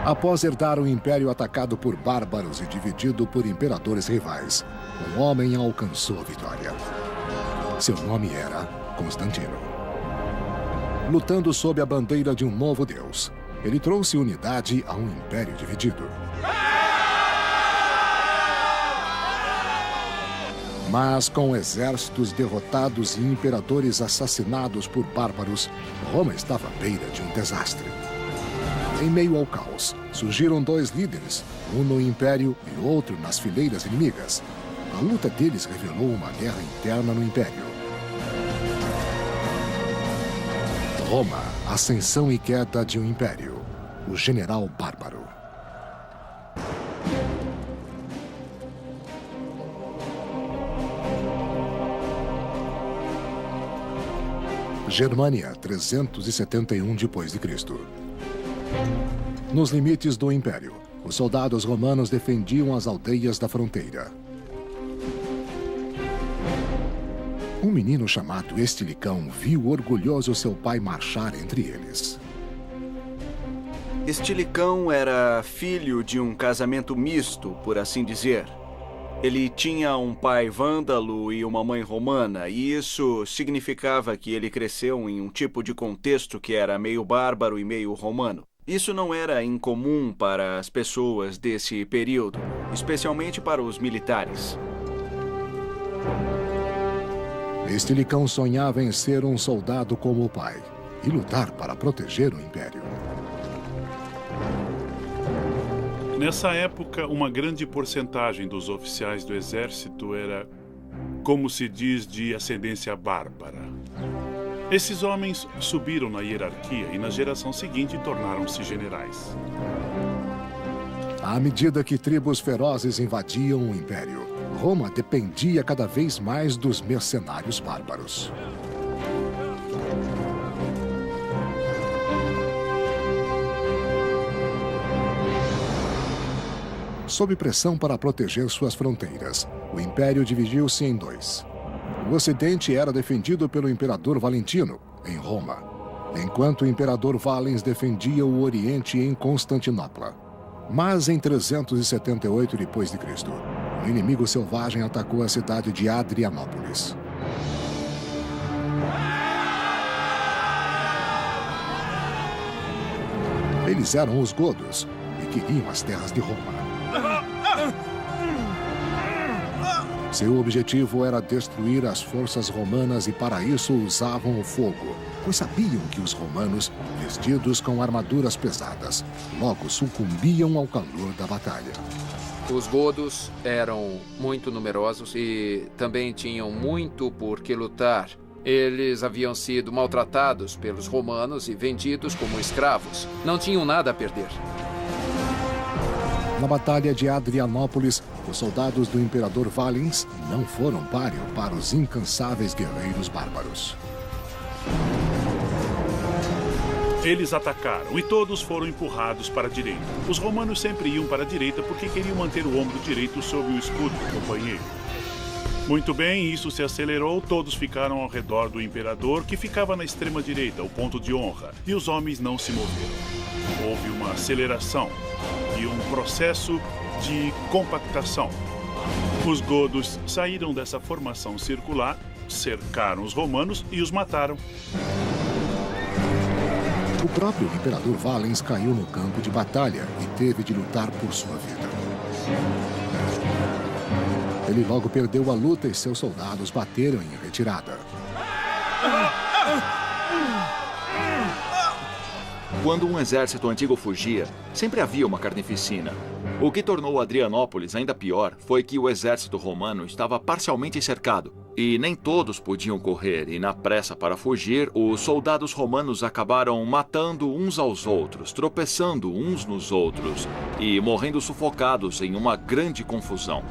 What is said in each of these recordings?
Após herdar um império atacado por bárbaros e dividido por imperadores rivais, um homem alcançou a vitória. Seu nome era Constantino. Lutando sob a bandeira de um novo deus, ele trouxe unidade a um império dividido. Mas com exércitos derrotados e imperadores assassinados por bárbaros, Roma estava à beira de um desastre. Em meio ao caos, surgiram dois líderes, um no império e outro nas fileiras inimigas. A luta deles revelou uma guerra interna no império. Roma, ascensão e queda de um império. O general bárbaro. Germânia, 371 d.C. Nos limites do império, os soldados romanos defendiam as aldeias da fronteira. Um menino chamado Estilicão viu orgulhoso seu pai marchar entre eles. Estilicão era filho de um casamento misto, por assim dizer. Ele tinha um pai vândalo e uma mãe romana, e isso significava que ele cresceu em um tipo de contexto que era meio bárbaro e meio romano. Isso não era incomum para as pessoas desse período, especialmente para os militares. Estilicão sonhava em ser um soldado como o pai e lutar para proteger o império. Nessa época, uma grande porcentagem dos oficiais do exército era, como se diz, de ascendência bárbara. Esses homens subiram na hierarquia e na geração seguinte tornaram-se generais. À medida que tribos ferozes invadiam o império, Roma dependia cada vez mais dos mercenários bárbaros. Sob pressão para proteger suas fronteiras, o império dividiu-se em dois. O ocidente era defendido pelo imperador Valentino, em Roma, enquanto o imperador Valens defendia o oriente em Constantinopla. Mas em 378 d.C., um inimigo selvagem atacou a cidade de Adrianópolis. Eles eram os godos e queriam as terras de Roma. Seu objetivo era destruir as forças romanas e para isso usavam o fogo, pois sabiam que os romanos, vestidos com armaduras pesadas, logo sucumbiam ao calor da batalha. Os godos eram muito numerosos e também tinham muito por que lutar. Eles haviam sido maltratados pelos romanos e vendidos como escravos. Não tinham nada a perder. Na Batalha de Adrianópolis, os soldados do imperador Valens não foram páreo para os incansáveis guerreiros bárbaros. Eles atacaram e todos foram empurrados para a direita. Os romanos sempre iam para a direita porque queriam manter o ombro direito sob o escudo do companheiro. Muito bem, isso se acelerou, todos ficaram ao redor do imperador, que ficava na extrema direita, o ponto de honra, e os homens não se moveram. Houve uma aceleração e um processo de compactação. Os godos saíram dessa formação circular, cercaram os romanos e os mataram. O próprio imperador Valens caiu no campo de batalha e teve de lutar por sua vida. Ele logo perdeu a luta e seus soldados bateram em retirada. Quando um exército antigo fugia, sempre havia uma carnificina. O que tornou Adrianópolis ainda pior foi que o exército romano estava parcialmente cercado. E nem todos podiam correr, e na pressa para fugir, os soldados romanos acabaram matando uns aos outros, tropeçando uns nos outros e morrendo sufocados em uma grande confusão.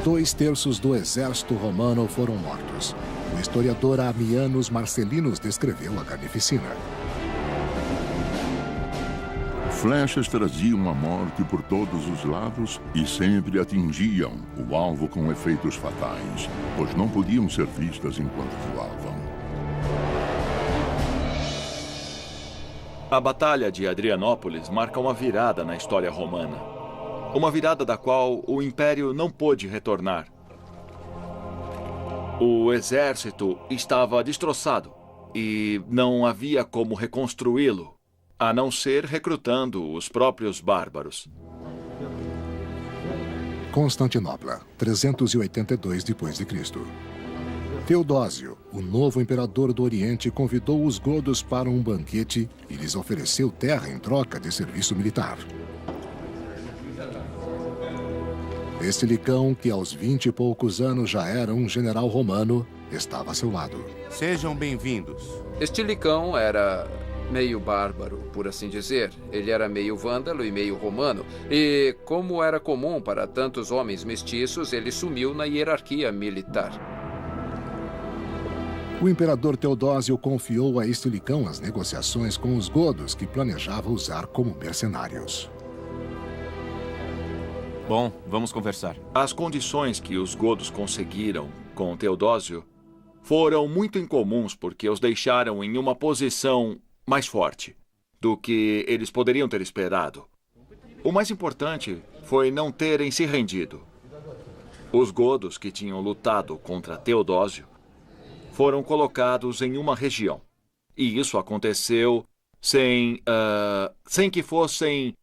2/3 do exército romano foram mortos. O historiador Ammianus Marcellinus descreveu a carnificina. Flechas traziam a morte por todos os lados e sempre atingiam o alvo com efeitos fatais, pois não podiam ser vistas enquanto voavam. A Batalha de Adrianópolis marca uma virada na história romana. Uma virada da qual o Império não pôde retornar. O exército estava destroçado e não havia como reconstruí-lo, a não ser recrutando os próprios bárbaros. Constantinopla, 382 d.C. Teodósio, o novo imperador do Oriente, convidou os godos para um banquete e lhes ofereceu terra em troca de serviço militar. Estilicão, que aos 20 e poucos anos já era um general romano, estava a seu lado. Sejam bem-vindos. Estilicão era meio bárbaro, por assim dizer. Ele era meio vândalo e meio romano. E, como era comum para tantos homens mestiços, ele sumiu na hierarquia militar. O imperador Teodósio confiou a Estilicão as negociações com os godos que planejava usar como mercenários. Bom, vamos conversar. As condições que os godos conseguiram com Teodósio foram muito incomuns porque os deixaram em uma posição mais forte do que eles poderiam ter esperado. O mais importante foi não terem se rendido. Os godos que tinham lutado contra Teodósio foram colocados em uma região. E isso aconteceu sem que fossem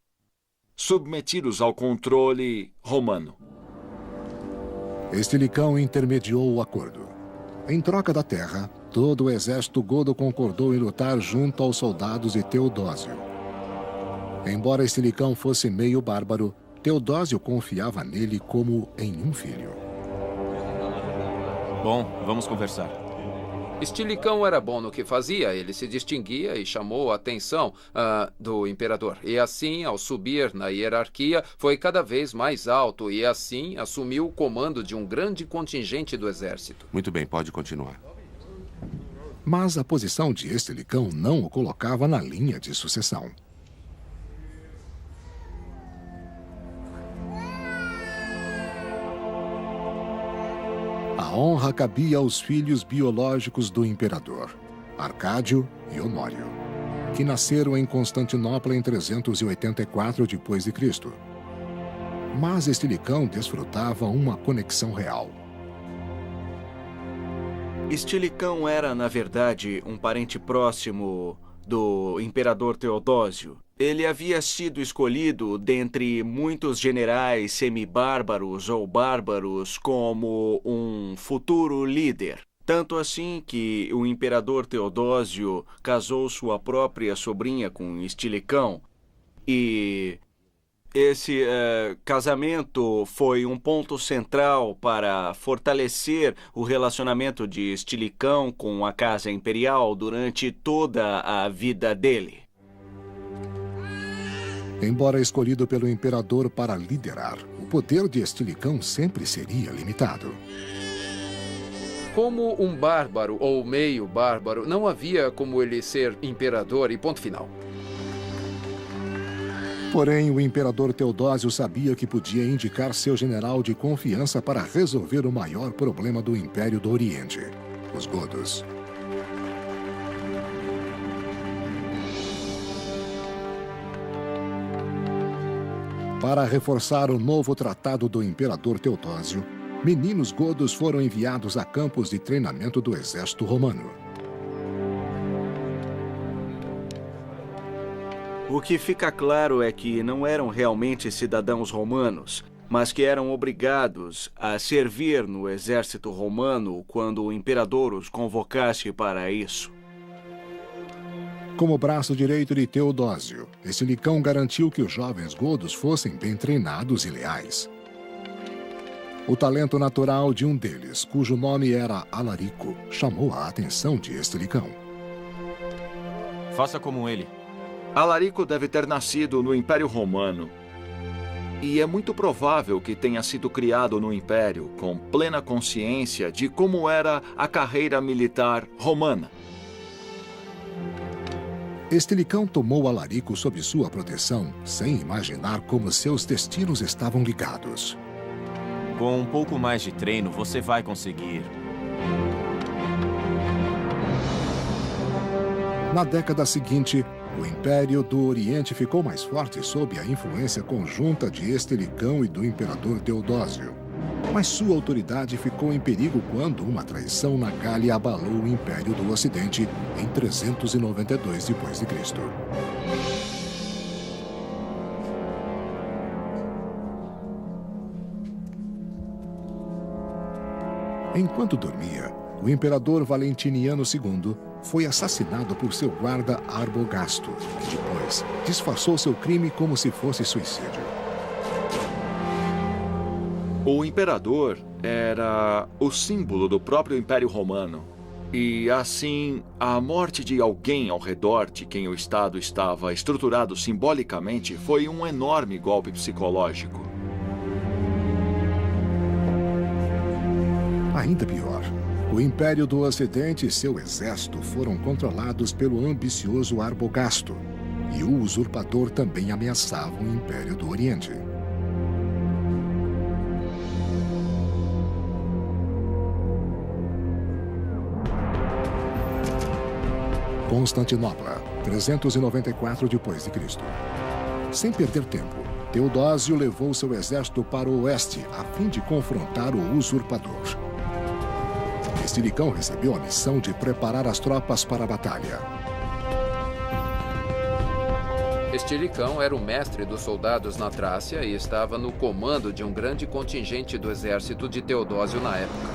submetidos ao controle romano. Estilicão intermediou o acordo. Em troca da terra, todo o exército godo concordou em lutar junto aos soldados de Teodósio. Embora Estilicão fosse meio bárbaro, Teodósio confiava nele como em um filho. Bom, vamos conversar. Estilicão era bom no que fazia, ele se distinguia e chamou a atenção do imperador. E assim, ao subir na hierarquia, foi cada vez mais alto e assim assumiu o comando de um grande contingente do exército. Muito bem, pode continuar. Mas a posição de Estilicão não o colocava na linha de sucessão. A honra cabia aos filhos biológicos do imperador, Arcádio e Honório, que nasceram em Constantinopla em 384 d.C. Mas Estilicão desfrutava uma conexão real. Estilicão era, na verdade, um parente próximo do imperador Teodósio. Ele havia sido escolhido dentre muitos generais semibárbaros ou bárbaros como um futuro líder. Tanto assim que o imperador Teodósio casou sua própria sobrinha com Estilicão. E esse casamento foi um ponto central para fortalecer o relacionamento de Estilicão com a Casa Imperial durante toda a vida dele. Embora escolhido pelo imperador para liderar, o poder de Estilicão sempre seria limitado. Como um bárbaro ou meio bárbaro, não havia como ele ser imperador e ponto final. Porém, o imperador Teodósio sabia que podia indicar seu general de confiança para resolver o maior problema do Império do Oriente, os godos. Para reforçar o novo tratado do imperador Teodósio, meninos godos foram enviados a campos de treinamento do exército romano. O que fica claro é que não eram realmente cidadãos romanos, mas que eram obrigados a servir no exército romano quando o imperador os convocasse para isso. Como braço direito de Teodósio, Estilicão garantiu que os jovens godos fossem bem treinados e leais. O talento natural de um deles, cujo nome era Alarico, chamou a atenção de Estilicão. Faça como ele. Alarico deve ter nascido no Império Romano. E é muito provável que tenha sido criado no Império com plena consciência de como era a carreira militar romana. Estilicão tomou Alarico sob sua proteção, sem imaginar como seus destinos estavam ligados. Com um pouco mais de treino, você vai conseguir. Na década seguinte, O Império do Oriente ficou mais forte sob a influência conjunta de Estelicão e do imperador Teodósio. Mas sua autoridade ficou em perigo quando uma traição na Gália abalou o Império do Ocidente em 392 d.C. Enquanto dormia, o imperador Valentiniano II foi assassinado por seu guarda Arbogasto, que depois disfarçou seu crime como se fosse suicídio. O imperador era o símbolo do próprio Império Romano. E, assim, a morte de alguém ao redor de quem o Estado estava estruturado simbolicamente foi um enorme golpe psicológico. Ainda pior, o Império do Ocidente e seu exército foram controlados pelo ambicioso Arbogasto, e o usurpador também ameaçava o Império do Oriente. Constantinopla, 394 d.C. Sem perder tempo, Teodósio levou seu exército para o oeste a fim de confrontar o usurpador. Estilicão recebeu a missão de preparar as tropas para a batalha. Estilicão era o mestre dos soldados na Trácia e estava no comando de um grande contingente do exército de Teodósio na época.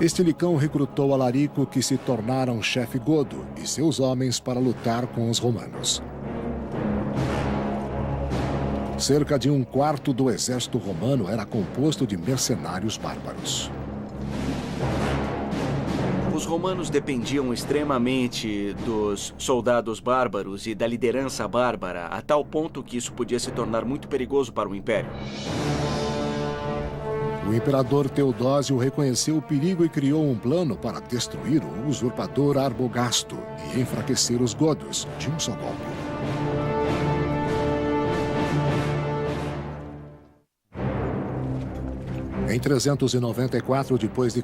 Estilicão recrutou Alarico, que se tornaram chefe godo, e seus homens para lutar com os romanos. Cerca de um quarto do exército romano era composto de mercenários bárbaros. Os romanos dependiam extremamente dos soldados bárbaros e da liderança bárbara, a tal ponto que isso podia se tornar muito perigoso para o Império. O imperador Teodósio reconheceu o perigo e criou um plano para destruir o usurpador Arbogasto e enfraquecer os godos de um só golpe. Em 394 d.C.,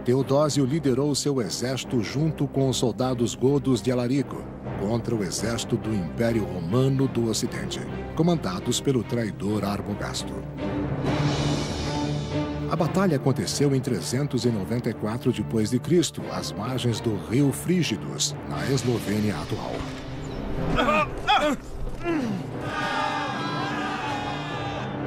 Teodósio liderou seu exército junto com os soldados godos de Alarico contra o exército do Império Romano do Ocidente, comandados pelo traidor Arbogasto. A batalha aconteceu em 394 d.C., às margens do rio Frígidos, na Eslovênia atual.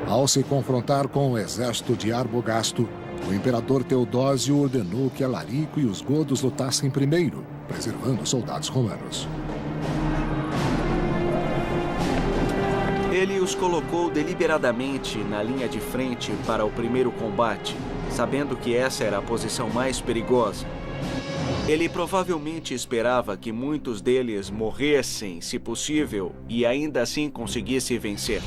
Ao se confrontar com o exército de Arbogasto, o imperador Teodósio ordenou que Alarico e os godos lutassem primeiro, preservando os soldados romanos. Ele os colocou deliberadamente na linha de frente para o primeiro combate, sabendo que essa era a posição mais perigosa. Ele provavelmente esperava que muitos deles morressem, se possível, e ainda assim conseguisse vencer.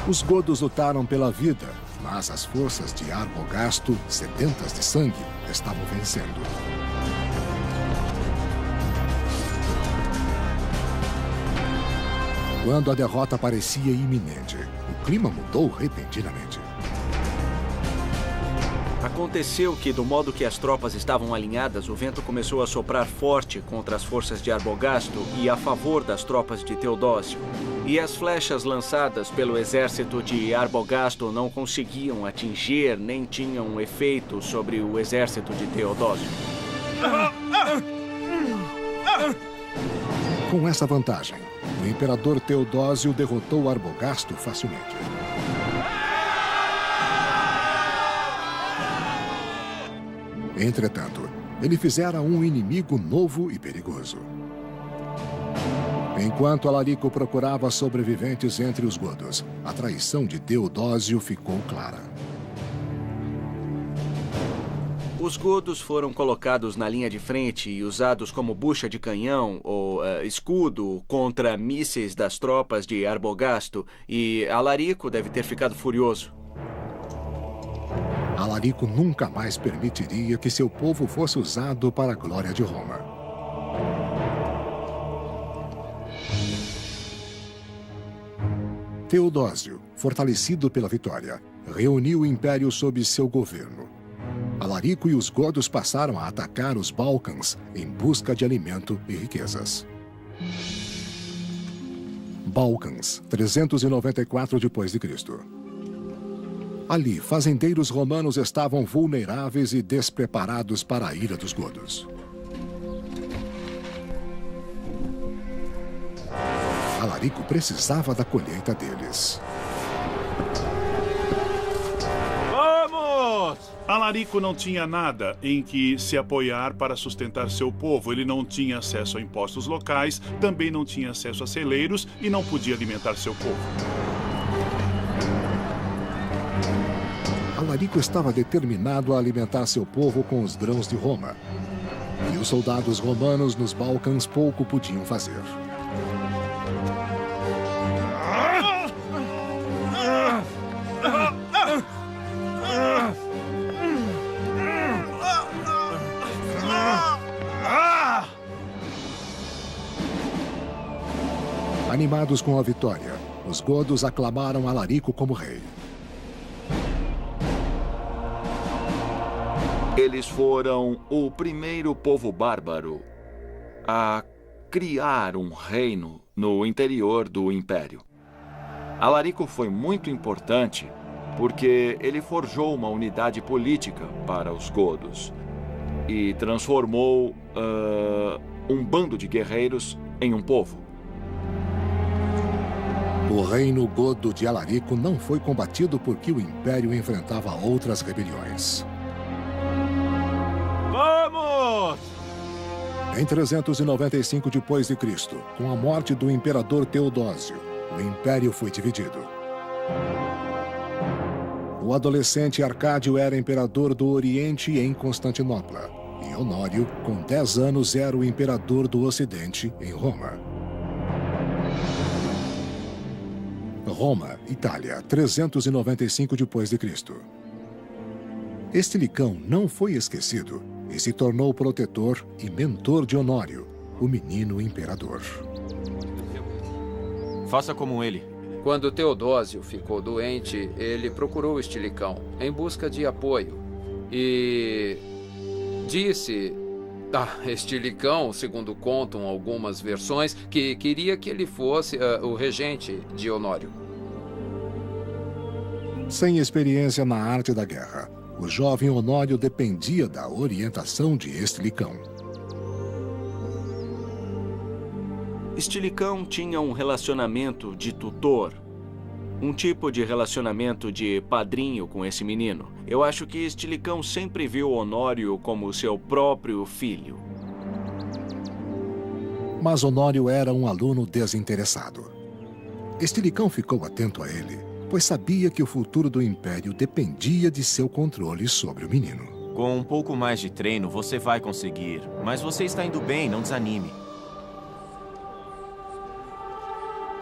Os godos lutaram pela vida, mas as forças de Arbogasto, sedentas de sangue, estavam vencendo. Quando a derrota parecia iminente, o clima mudou repentinamente. Aconteceu que, do modo que as tropas estavam alinhadas, o vento começou a soprar forte contra as forças de Arbogasto e a favor das tropas de Teodósio. E as flechas lançadas pelo exército de Arbogasto não conseguiam atingir nem tinham efeito sobre o exército de Teodósio. Com essa vantagem, o imperador Teodósio derrotou Arbogasto facilmente. Entretanto, ele fizera um inimigo novo e perigoso. Enquanto Alarico procurava sobreviventes entre os godos, a traição de Teodósio ficou clara. Os godos foram colocados na linha de frente e usados como bucha de canhão ou escudo contra mísseis das tropas de Arbogasto, e Alarico deve ter ficado furioso. Alarico nunca mais permitiria que seu povo fosse usado para a glória de Roma. Teodósio, fortalecido pela vitória, reuniu o império sob seu governo. Alarico e os godos passaram a atacar os Balcãs em busca de alimento e riquezas. Balcãs, 394 d.C. Ali, fazendeiros romanos estavam vulneráveis e despreparados para a ira dos godos. Alarico precisava da colheita deles. Vamos! Alarico não tinha nada em que se apoiar para sustentar seu povo. Ele não tinha acesso a impostos locais, também não tinha acesso a celeiros e não podia alimentar seu povo. Alarico estava determinado a alimentar seu povo com os grãos de Roma. E os soldados romanos nos Balcãs pouco podiam fazer. Animados com a vitória, os godos aclamaram Alarico como rei. Eles foram o primeiro povo bárbaro a criar um reino no interior do Império. Alarico foi muito importante porque ele forjou uma unidade política para os godos e transformou um bando de guerreiros em um povo. O reino godo de Alarico não foi combatido porque o Império enfrentava outras rebeliões. Vamos! Em 395 d.C., com a morte do imperador Teodósio, o Império foi dividido. O adolescente Arcádio era imperador do Oriente em Constantinopla, e Honório, com 10 anos, era o imperador do Ocidente em Roma. Roma, Itália, 395 d.C. Estilicão não foi esquecido e se tornou protetor e mentor de Honório, o menino imperador. Faça como ele. Quando Teodósio ficou doente, ele procurou Estilicão em busca de apoio e disse a Estilicão, segundo contam algumas versões, que queria que ele fosse o regente de Honório. Sem experiência na arte da guerra, o jovem Honório dependia da orientação de Estilicão. Estilicão tinha um relacionamento de tutor, um tipo de relacionamento de padrinho com esse menino. Eu acho que Estilicão sempre viu Honório como seu próprio filho. Mas Honório era um aluno desinteressado. Estilicão ficou atento a ele, pois sabia que o futuro do Império dependia de seu controle sobre o menino. Com um pouco mais de treino, você vai conseguir. Mas você está indo bem, não desanime.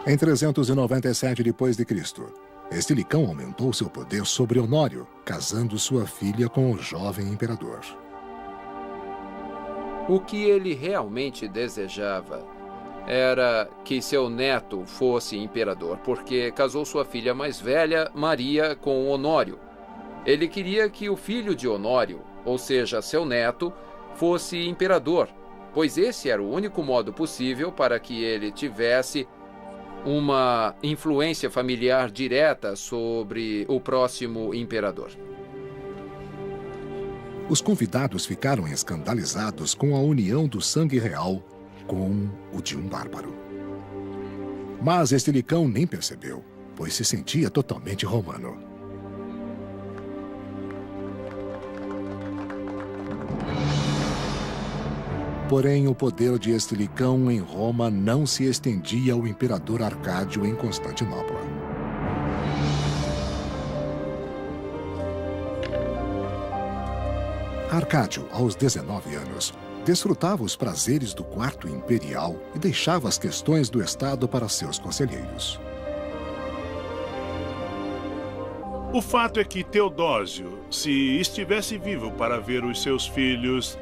Em 397 d.C., Estilicão aumentou seu poder sobre Honório, casando sua filha com o jovem imperador. O que ele realmente desejava era que seu neto fosse imperador, porque casou sua filha mais velha, Maria, com Honório. Ele queria que o filho de Honório, ou seja, seu neto, fosse imperador, pois esse era o único modo possível para que ele tivesse uma influência familiar direta sobre o próximo imperador. Os convidados ficaram escandalizados com a união do sangue real com o de um bárbaro. Mas Estilicão nem percebeu, pois se sentia totalmente romano. Porém, o poder de Estilicão em Roma não se estendia ao imperador Arcádio em Constantinopla. Arcádio, aos 19 anos, desfrutava os prazeres do quarto imperial e deixava as questões do Estado para seus conselheiros. O fato é que Teodósio, se estivesse vivo para ver os seus filhos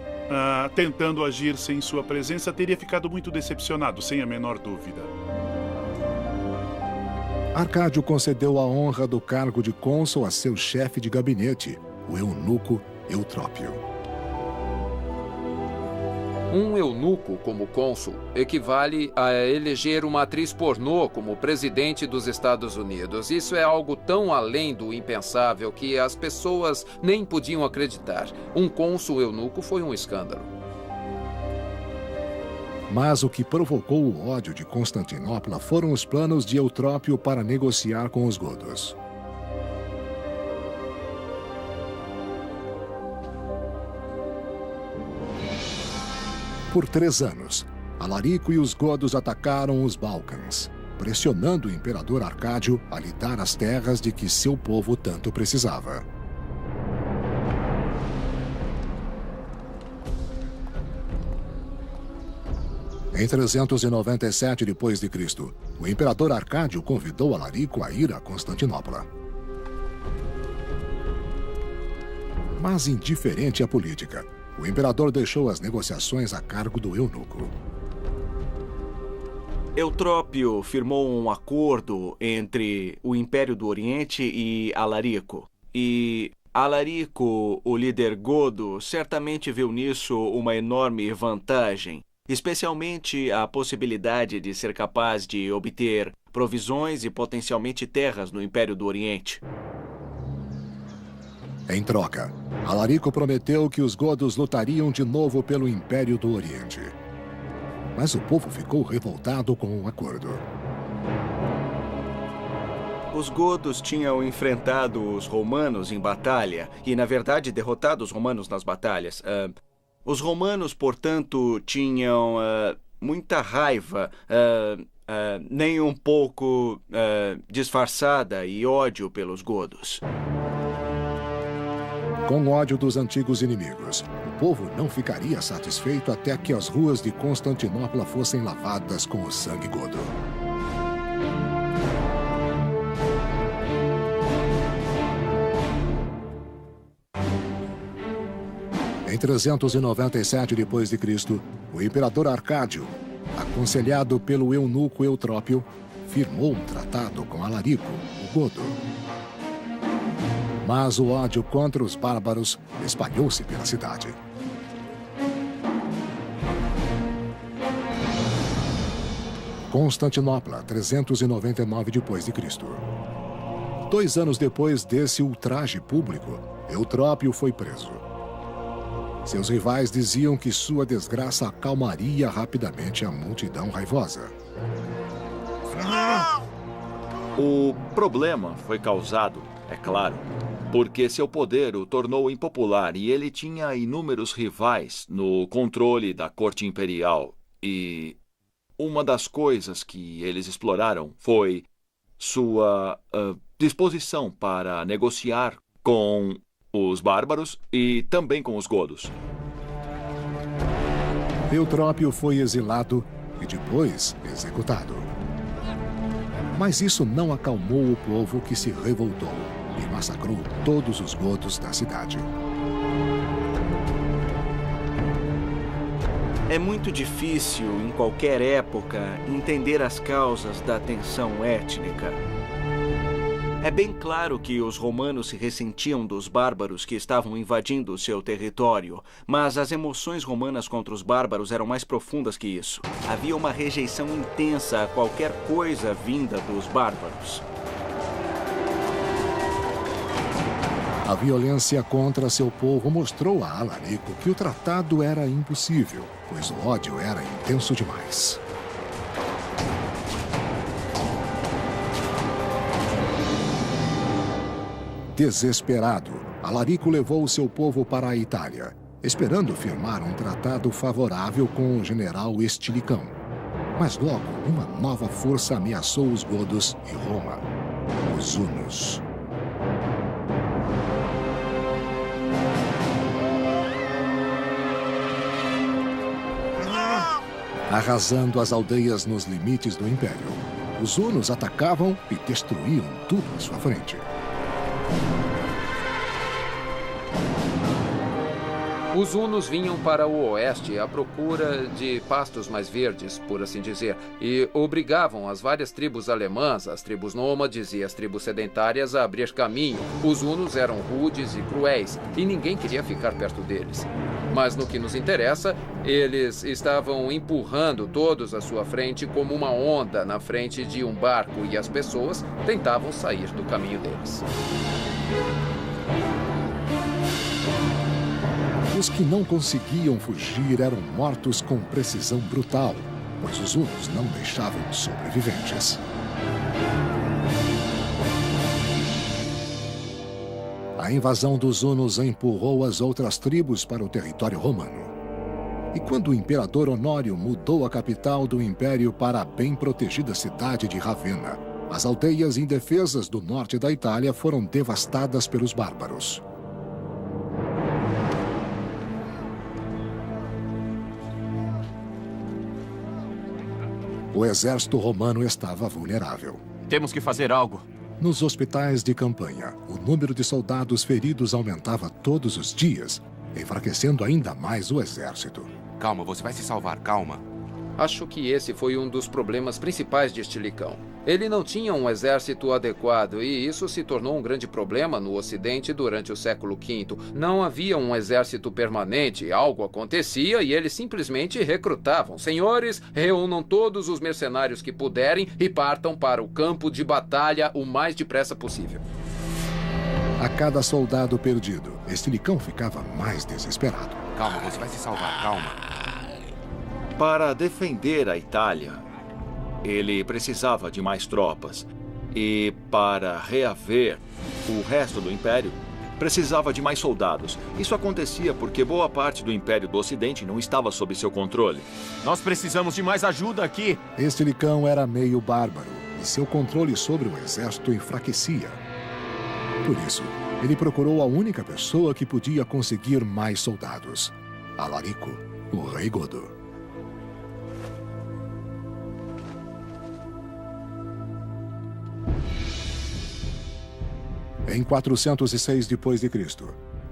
tentando agir sem sua presença, teria ficado muito decepcionado, sem a menor dúvida. Arcádio concedeu a honra do cargo de cônsul a seu chefe de gabinete, o eunuco Eutrópio. Um eunuco como cônsul equivale a eleger uma atriz pornô como presidente dos Estados Unidos. Isso é algo tão além do impensável que as pessoas nem podiam acreditar. Um cônsul eunuco foi um escândalo. Mas o que provocou o ódio de Constantinopla foram os planos de Eutrópio para negociar com os godos. Por 3 anos, Alarico e os godos atacaram os Balcãs, pressionando o imperador Arcádio a lhe dar as terras de que seu povo tanto precisava. Em 397 d.C., o imperador Arcádio convidou Alarico a ir a Constantinopla. Mas indiferente à política, o imperador deixou as negociações a cargo do eunuco. Eutrópio firmou um acordo entre o Império do Oriente e Alarico. E Alarico, o líder godo, certamente viu nisso uma enorme vantagem, especialmente a possibilidade de ser capaz de obter provisões e potencialmente terras no Império do Oriente. Em troca, Alarico prometeu que os godos lutariam de novo pelo Império do Oriente. Mas o povo ficou revoltado com o acordo. Os godos tinham enfrentado os romanos em batalha e, na verdade, derrotado os romanos nas batalhas. Os romanos, portanto, tinham muita raiva, nem um pouco disfarçada, e ódio pelos godos. Com ódio dos antigos inimigos, o povo não ficaria satisfeito até que as ruas de Constantinopla fossem lavadas com o sangue godo. Em 397 d.C., o imperador Arcádio, aconselhado pelo eunuco Eutrópio, firmou um tratado com Alarico, o godo. Mas o ódio contra os bárbaros espalhou-se pela cidade. Constantinopla, 399 d.C. 2 anos depois desse ultraje público, Eutrópio foi preso. Seus rivais diziam que sua desgraça acalmaria rapidamente a multidão raivosa. O problema foi causado, é claro, porque seu poder o tornou impopular e ele tinha inúmeros rivais no controle da corte imperial. E uma das coisas que eles exploraram foi sua disposição para negociar com os bárbaros e também com os godos. Eutrópio foi exilado e depois executado. Mas isso não acalmou o povo, que se revoltou e massacrou todos os godos da cidade. É muito difícil, em qualquer época, entender as causas da tensão étnica. É bem claro que os romanos se ressentiam dos bárbaros que estavam invadindo o seu território, mas as emoções romanas contra os bárbaros eram mais profundas que isso. Havia uma rejeição intensa a qualquer coisa vinda dos bárbaros. A violência contra seu povo mostrou a Alarico que o tratado era impossível, pois o ódio era intenso demais. Desesperado, Alarico levou seu povo para a Itália, esperando firmar um tratado favorável com o general Estilicão. Mas logo, uma nova força ameaçou os godos e Roma: os hunos. Arrasando as aldeias nos limites do império, os hunos atacavam e destruíam tudo à sua frente. Os hunos vinham para o oeste à procura de pastos mais verdes, por assim dizer, e obrigavam as várias tribos alemãs, as tribos nômades e as tribos sedentárias a abrir caminho. Os hunos eram rudes e cruéis, e ninguém queria ficar perto deles. Mas no que nos interessa, eles estavam empurrando todos à sua frente como uma onda na frente de um barco, e as pessoas tentavam sair do caminho deles. Os que não conseguiam fugir eram mortos com precisão brutal, pois os hunos não deixavam sobreviventes. A invasão dos hunos empurrou as outras tribos para o território romano. E quando o imperador Honório mudou a capital do império para a bem protegida cidade de Ravenna, as aldeias indefesas do norte da Itália foram devastadas pelos bárbaros. O exército romano estava vulnerável. Temos que fazer algo. Nos hospitais de campanha, o número de soldados feridos aumentava todos os dias, enfraquecendo ainda mais o exército. Calma, você vai se salvar, calma. Acho que esse foi um dos problemas principais de Estilicão. Ele não tinha um exército adequado e isso se tornou um grande problema no Ocidente durante o século V. Não havia um exército permanente, algo acontecia e eles simplesmente recrutavam. Senhores, reúnam todos os mercenários que puderem e partam para o campo de batalha o mais depressa possível. A cada soldado perdido, Estilicão ficava mais desesperado. Calma, você vai se salvar, calma. Para defender a Itália, ele precisava de mais tropas. E para reaver o resto do Império, precisava de mais soldados. Isso acontecia porque boa parte do Império do Ocidente não estava sob seu controle. Nós precisamos de mais ajuda aqui. Estilicão era meio bárbaro e seu controle sobre o exército enfraquecia. Por isso, ele procurou a única pessoa que podia conseguir mais soldados: Alarico, o rei Godo. Em 406 d.C.,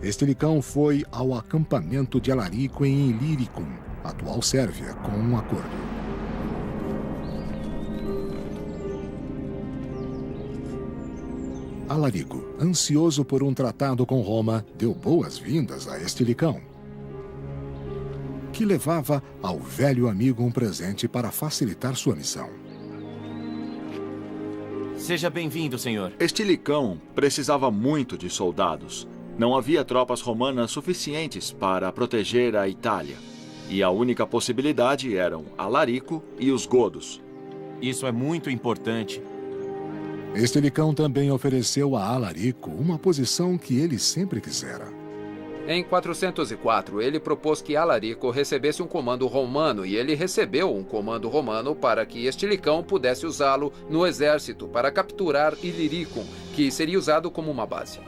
Estilicão foi ao acampamento de Alarico em Illyricum, atual Sérvia, com um acordo. Alarico, ansioso por um tratado com Roma, deu boas-vindas a Estilicão, que levava ao velho amigo um presente para facilitar sua missão. Seja bem-vindo, senhor. Estilicão precisava muito de soldados. Não havia tropas romanas suficientes para proteger a Itália. E a única possibilidade eram Alarico e os godos. Isso é muito importante. Estilicão também ofereceu a Alarico uma posição que ele sempre quisera. Em 404, ele propôs que Alarico recebesse um comando romano e ele recebeu um comando romano para que Estilicão pudesse usá-lo no exército para capturar Illyricum, que seria usado como uma base.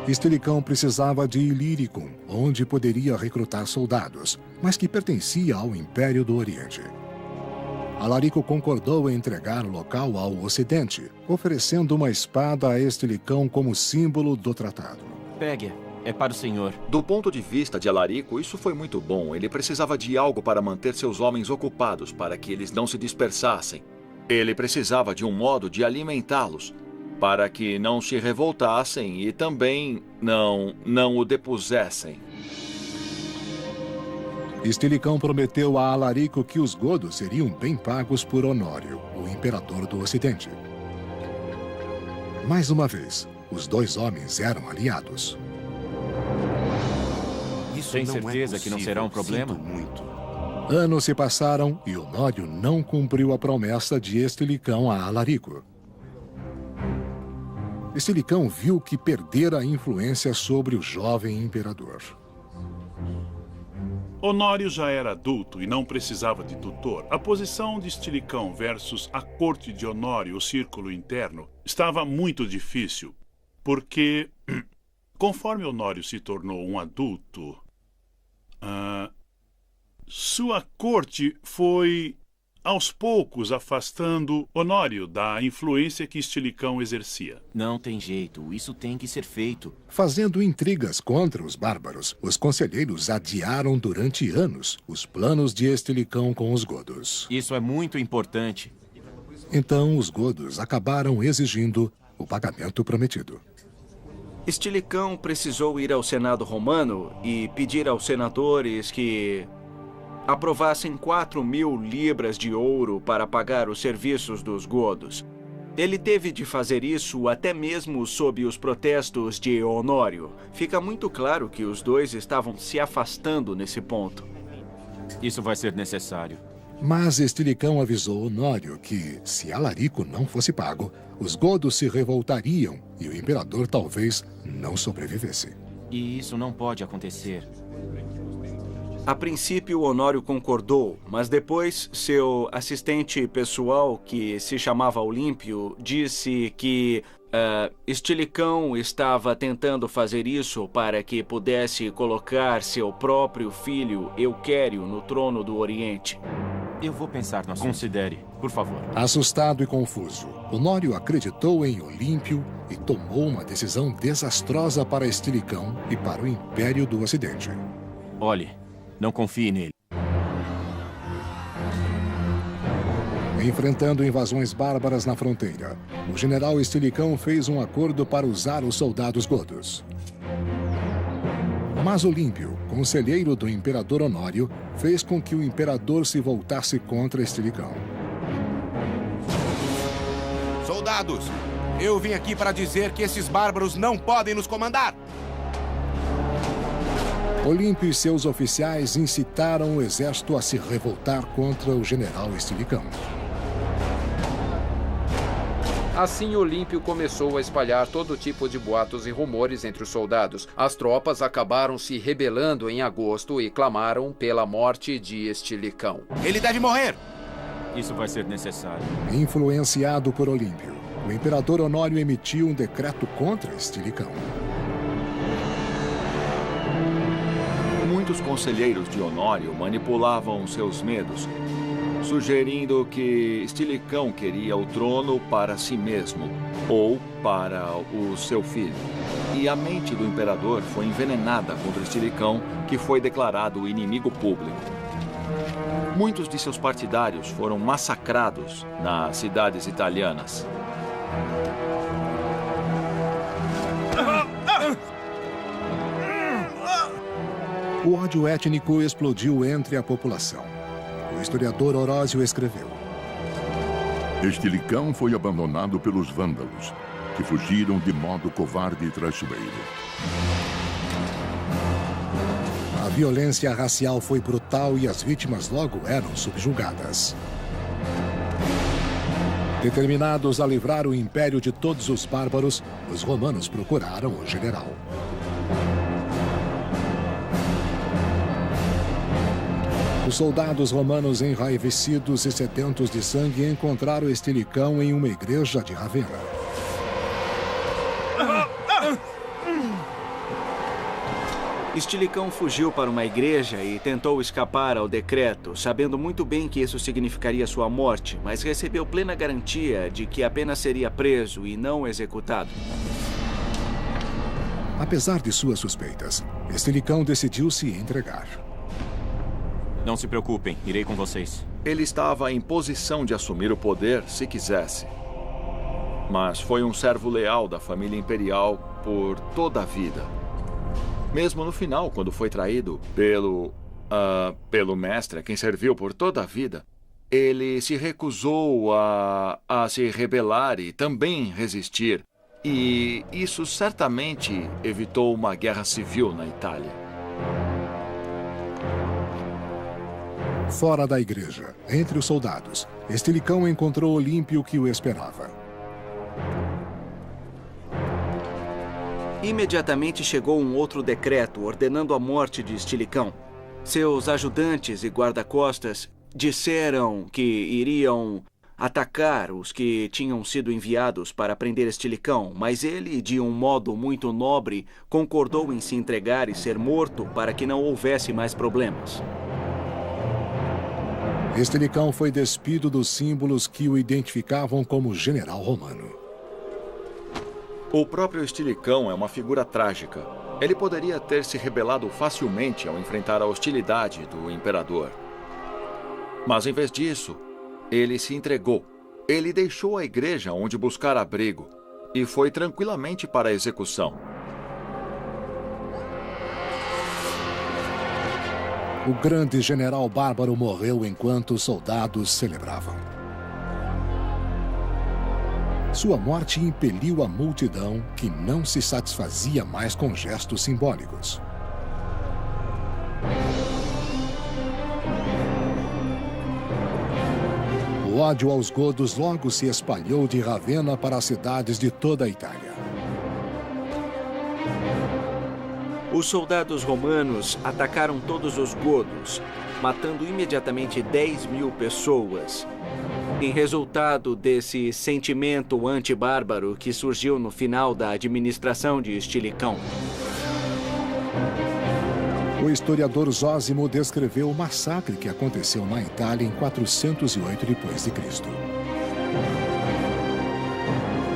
Estilicão precisava de Illyricum, onde poderia recrutar soldados, mas que pertencia ao Império do Oriente. Alarico concordou em entregar o local ao Ocidente, oferecendo uma espada a Estilicão como símbolo do tratado. Pegue, é para o senhor. Do ponto de vista de Alarico, isso foi muito bom. Ele precisava de algo para manter seus homens ocupados, para que eles não se dispersassem. Ele precisava de um modo de alimentá-los, para que não se revoltassem e também não o depusessem. Estilicão prometeu a Alarico que os godos seriam bem pagos por Honório, o imperador do Ocidente. Mais uma vez, os dois homens eram aliados. Isso Tem não certeza é que não será um problema? Sinto muito. Anos se passaram e Honório não cumpriu a promessa de Estilicão a Alarico. Estilicão viu que perdera a influência sobre o jovem imperador. Honório já era adulto e não precisava de tutor. A posição de Estilicão versus a corte de Honório, o círculo interno, estava muito difícil, porque, conforme Honório se tornou um adulto, sua corte foi aos poucos afastando Honório da influência que Estilicão exercia. Não tem jeito, isso tem que ser feito. Fazendo intrigas contra os bárbaros, os conselheiros adiaram durante anos os planos de Estilicão com os godos. Isso é muito importante. Então, os godos acabaram exigindo o pagamento prometido. Estilicão precisou ir ao Senado romano e pedir aos senadores que aprovassem 4.000 libras de ouro para pagar os serviços dos godos. Ele teve de fazer isso até mesmo sob os protestos de Honório. Fica muito claro que os dois estavam se afastando nesse ponto. Isso vai ser necessário. Mas Estilicão avisou Honório que, se Alarico não fosse pago, os godos se revoltariam e o imperador talvez não sobrevivesse. E isso não pode acontecer. A princípio, Honório concordou, mas depois seu assistente pessoal, que se chamava Olímpio, disse que Estilicão estava tentando fazer isso para que pudesse colocar seu próprio filho, Euquério, no trono do Oriente. Eu vou pensar no assunto. Considere, por favor. Assustado e confuso, Honório acreditou em Olímpio e tomou uma decisão desastrosa para Estilicão e para o Império do Ocidente. Olhe, não confie nele. Enfrentando invasões bárbaras na fronteira, o general Estilicão fez um acordo para usar os soldados godos. Mas Olímpio, conselheiro do imperador Honório, fez com que o imperador se voltasse contra Estilicão. Soldados, eu vim aqui para dizer que esses bárbaros não podem nos comandar. Olímpio e seus oficiais incitaram o exército a se revoltar contra o general Estilicão. Assim, Olímpio começou a espalhar todo tipo de boatos e rumores entre os soldados. As tropas acabaram se rebelando em agosto e clamaram pela morte de Estilicão. Ele deve morrer! Isso vai ser necessário. Influenciado por Olímpio, o imperador Honório emitiu um decreto contra Estilicão. Muitos conselheiros de Honório manipulavam seus medos, sugerindo que Estilicão queria o trono para si mesmo ou para o seu filho. E a mente do imperador foi envenenada contra Estilicão, que foi declarado inimigo público. Muitos de seus partidários foram massacrados nas cidades italianas. O ódio étnico explodiu entre a população. O historiador Orósio escreveu: Estilicão foi abandonado pelos vândalos, que fugiram de modo covarde e traiçoeiro. A violência racial foi brutal e as vítimas logo eram subjugadas. Determinados a livrar o império de todos os bárbaros, os romanos procuraram o general. Os soldados romanos enraivecidos e sedentos de sangue encontraram Estilicão em uma igreja de Ravenna. Estilicão fugiu para uma igreja e tentou escapar ao decreto, sabendo muito bem que isso significaria sua morte, mas recebeu plena garantia de que apenas seria preso e não executado. Apesar de suas suspeitas, Estilicão decidiu se entregar. Não se preocupem, irei com vocês. Ele estava em posição de assumir o poder se quisesse. Mas foi um servo leal da família imperial por toda a vida. Mesmo no final, quando foi traído pelo mestre, a quem serviu por toda a vida, ele se recusou a se rebelar e também resistir. E isso certamente evitou uma guerra civil na Itália. Fora da igreja, entre os soldados, Estilicão encontrou Olímpio que o esperava. Imediatamente chegou um outro decreto ordenando a morte de Estilicão. Seus ajudantes e guarda-costas disseram que iriam atacar os que tinham sido enviados para prender Estilicão, mas ele, de um modo muito nobre, concordou em se entregar e ser morto para que não houvesse mais problemas. Estilicão foi despido dos símbolos que o identificavam como general romano. O próprio Estilicão é uma figura trágica. Ele poderia ter se rebelado facilmente ao enfrentar a hostilidade do imperador. Mas, em vez disso, ele se entregou. Ele deixou a igreja onde buscar abrigo e foi tranquilamente para a execução. O grande general bárbaro morreu enquanto os soldados celebravam. Sua morte impeliu a multidão, que não se satisfazia mais com gestos simbólicos. O ódio aos godos logo se espalhou de Ravenna para as cidades de toda a Itália. Os soldados romanos atacaram todos os godos, matando imediatamente 10.000 pessoas. Em resultado desse sentimento anti-bárbaro que surgiu no final da administração de Estilicão. O historiador Zósimo descreveu o massacre que aconteceu na Itália em 408 d.C.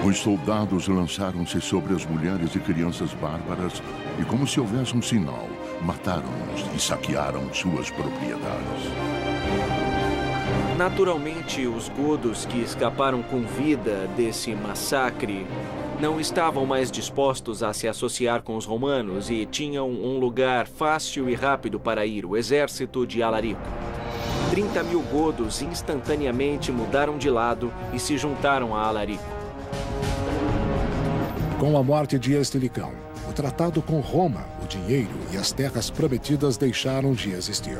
Os soldados lançaram-se sobre as mulheres e crianças bárbaras e, como se houvesse um sinal, mataram-nos e saquearam suas propriedades. Naturalmente, os godos que escaparam com vida desse massacre não estavam mais dispostos a se associar com os romanos e tinham um lugar fácil e rápido para ir, o exército de Alarico. 30.000 godos instantaneamente mudaram de lado e se juntaram a Alarico. Com a morte de Estilicão, o tratado com Roma, o dinheiro e as terras prometidas deixaram de existir.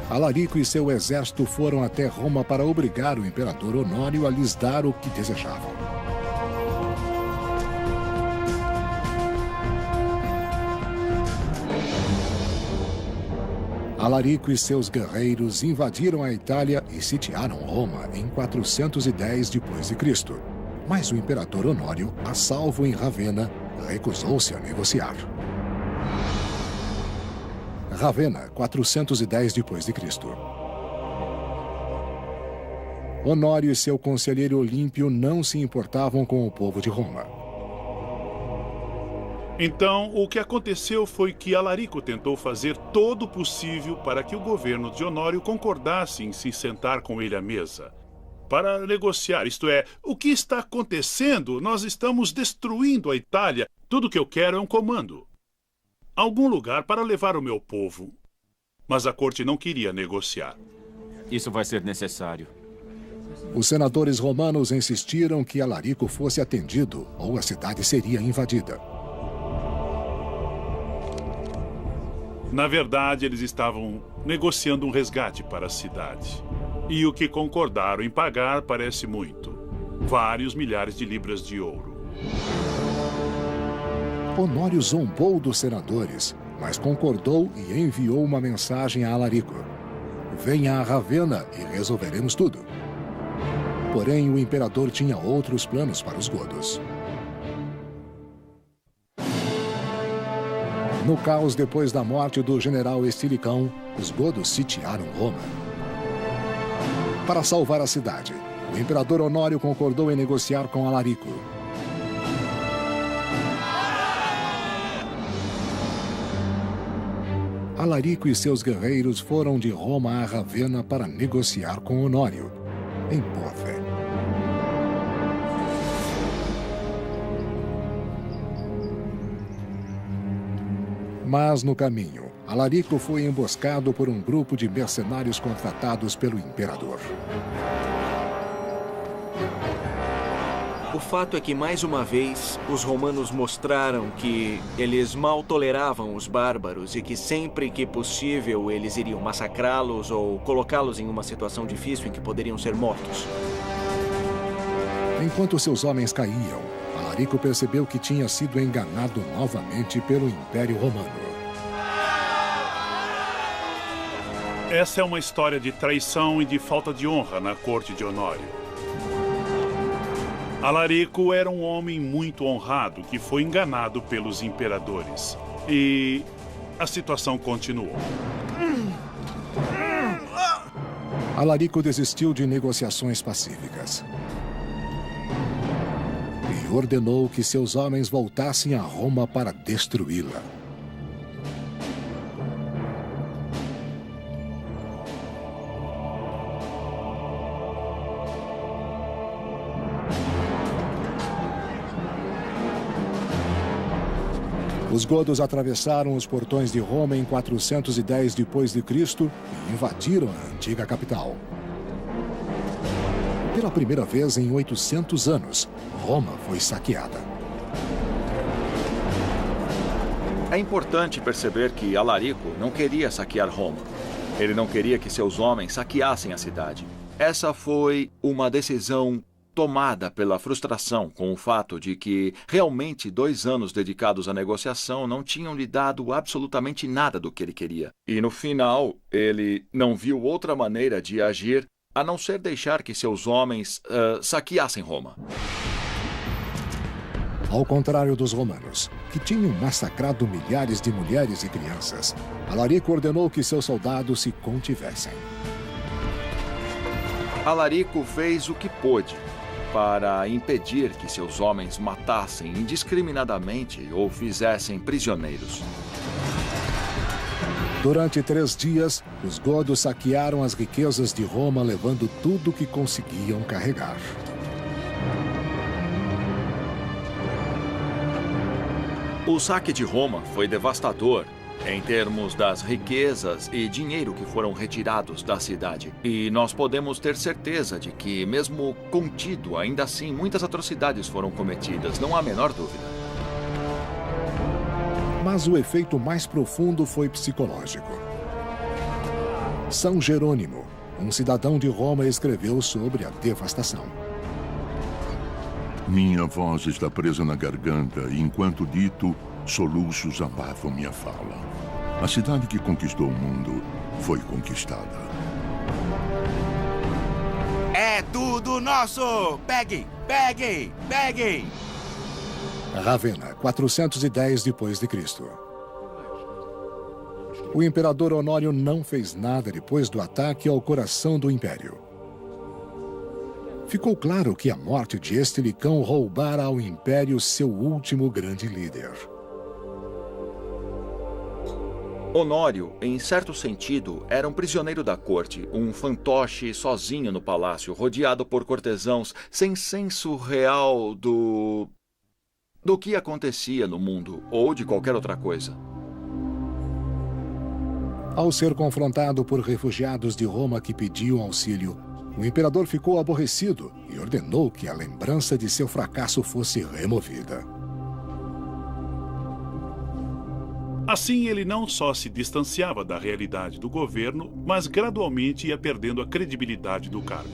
Alarico e seu exército foram até Roma para obrigar o imperador Honório a lhes dar o que desejavam. Alarico e seus guerreiros invadiram a Itália e sitiaram Roma em 410 d.C. Mas o imperador Honório, a salvo em Ravenna, recusou-se a negociar. Ravenna, 410 d.C. Honório e seu conselheiro Olímpio não se importavam com o povo de Roma. Então, o que aconteceu foi que Alarico tentou fazer todo o possível para que o governo de Honório concordasse em se sentar com ele à mesa, para negociar. Isto é, o que está acontecendo? Nós estamos destruindo a Itália. Tudo o que eu quero é um comando. Algum lugar para levar o meu povo. Mas a corte não queria negociar. Isso vai ser necessário. Os senadores romanos insistiram que Alarico fosse atendido ou a cidade seria invadida. Na verdade, eles estavam negociando um resgate para a cidade. E o que concordaram em pagar parece muito. Vários milhares de libras de ouro. Honório zombou dos senadores, mas concordou e enviou uma mensagem a Alarico. Venha a Ravenna e resolveremos tudo. Porém, o imperador tinha outros planos para os godos. No caos depois da morte do general Estilicão, os godos sitiaram Roma. Para salvar a cidade, o imperador Honório concordou em negociar com Alarico. Alarico e seus guerreiros foram de Roma a Ravenna para negociar com Honório, em boa fé. Mas, no caminho, Alarico foi emboscado por um grupo de mercenários contratados pelo imperador. O fato é que, mais uma vez, os romanos mostraram que eles mal toleravam os bárbaros e que sempre que possível eles iriam massacrá-los ou colocá-los em uma situação difícil em que poderiam ser mortos. Enquanto seus homens caíam, Alarico percebeu que tinha sido enganado novamente pelo Império Romano. Essa é uma história de traição e de falta de honra na corte de Honório. Alarico era um homem muito honrado que foi enganado pelos imperadores. E a situação continuou. Alarico desistiu de negociações pacíficas e ordenou que seus homens voltassem a Roma para destruí-la. Os godos atravessaram os portões de Roma em 410 d.C. e invadiram a antiga capital. Pela primeira vez em 800 anos, Roma foi saqueada. É importante perceber que Alarico não queria saquear Roma. Ele não queria que seus homens saqueassem a cidade. Essa foi uma decisão tomada pela frustração com o fato de que realmente 2 anos dedicados à negociação não tinham lhe dado absolutamente nada do que ele queria. E no final, ele não viu outra maneira de agir a não ser deixar que seus homens saqueassem Roma. Ao contrário dos romanos, que tinham massacrado milhares de mulheres e crianças, Alarico ordenou que seus soldados se contivessem. Alarico fez o que pôde para impedir que seus homens matassem indiscriminadamente ou fizessem prisioneiros. Durante 3 dias, os godos saquearam as riquezas de Roma, levando tudo que conseguiam carregar. O saque de Roma foi devastador em termos das riquezas e dinheiro que foram retirados da cidade. E nós podemos ter certeza de que, mesmo contido, ainda assim, muitas atrocidades foram cometidas, não há a menor dúvida. Mas o efeito mais profundo foi psicológico. São Jerônimo, um cidadão de Roma, escreveu sobre a devastação. Minha voz está presa na garganta e, enquanto dito, soluços abafam minha fala. A cidade que conquistou o mundo foi conquistada. É tudo nosso! Peguem! Peguem! Peguem! Ravenna, 410 d.C. O imperador Honório não fez nada depois do ataque ao coração do império. Ficou claro que a morte de Estilicão roubara ao império seu último grande líder. Honório, em certo sentido, era um prisioneiro da corte, um fantoche sozinho no palácio, rodeado por cortesãos, sem senso real do que acontecia no mundo ou de qualquer outra coisa. Ao ser confrontado por refugiados de Roma que pediam auxílio, o imperador ficou aborrecido e ordenou que a lembrança de seu fracasso fosse removida. Assim, ele não só se distanciava da realidade do governo, mas gradualmente ia perdendo a credibilidade do cargo.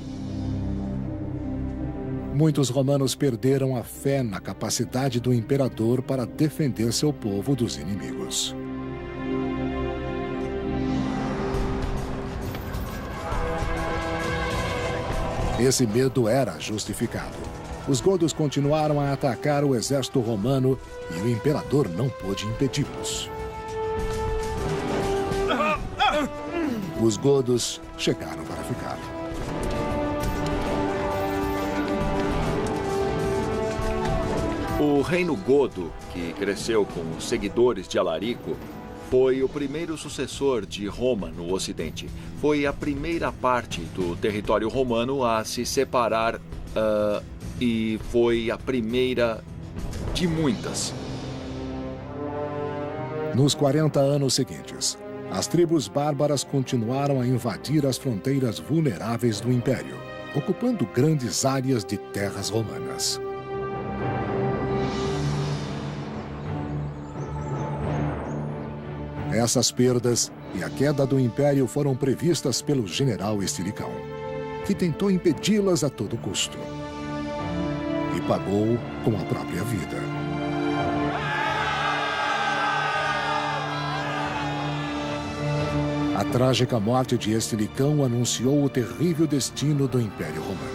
Muitos romanos perderam a fé na capacidade do imperador para defender seu povo dos inimigos. Esse medo era justificado. Os godos continuaram a atacar o exército romano e o imperador não pôde impedi-los. Os godos chegaram para ficar. O reino godo, que cresceu com os seguidores de Alarico, foi o primeiro sucessor de Roma no Ocidente. Foi a primeira parte do território romano a se separar e foi a primeira de muitas. Nos 40 anos seguintes, as tribos bárbaras continuaram a invadir as fronteiras vulneráveis do Império, ocupando grandes áreas de terras romanas. Essas perdas e a queda do Império foram previstas pelo general Estilicão, que tentou impedi-las a todo custo. E pagou com a própria vida. A trágica morte de Estilicão anunciou o terrível destino do Império Romano.